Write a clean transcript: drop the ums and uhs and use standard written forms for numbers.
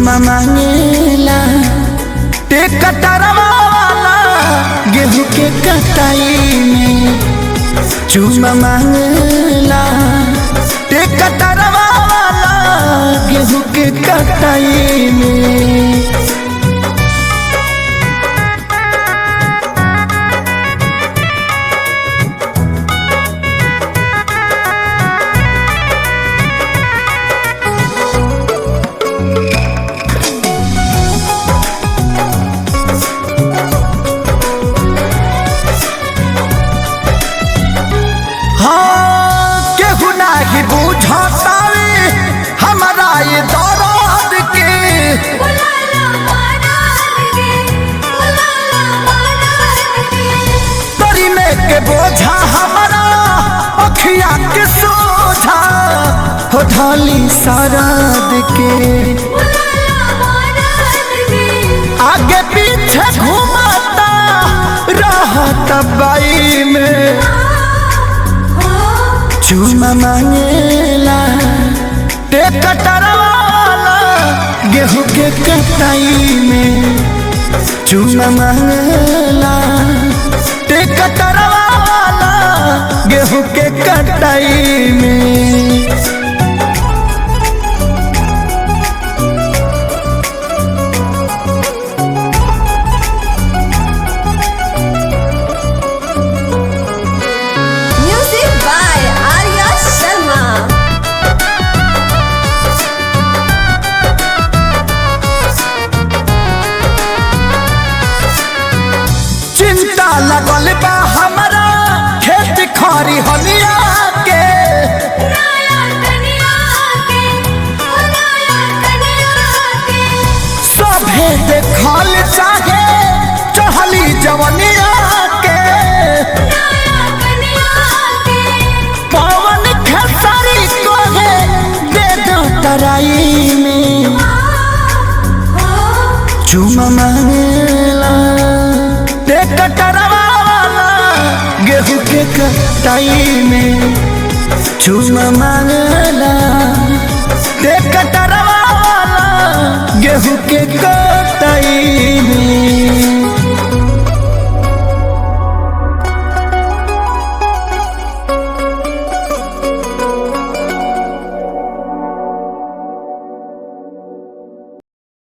चुमा मांगेला ते कटरवा वाला गेहूं के कटाई में। चुमा मांगेला ते कटरवा वाला गेहूं के कटाई में। हमारा ये दौरान के तरी में के बोझा हमारा अखिया के सोझा हो ढाली साराद के। आगे पीछे घुमाता रहता बाई में। चुमा मांगेला ते कटरवा वाला गेहूं के कटाई में। चुमा मांगेला ते कटरवा वाला गेहूं के कटाई में। चिंता लगल बा हमारा खेत खारी हनिया के। सभे देखल चाहे चढ़ली जवनिया के। पवन खेसारी कोहे दे दो तराई में। चुमा मांगेला ते कटरवा वाला गेहूं के कटाई में। चुमा मांगेला ते कटरवा वाला गेहूं के कटाई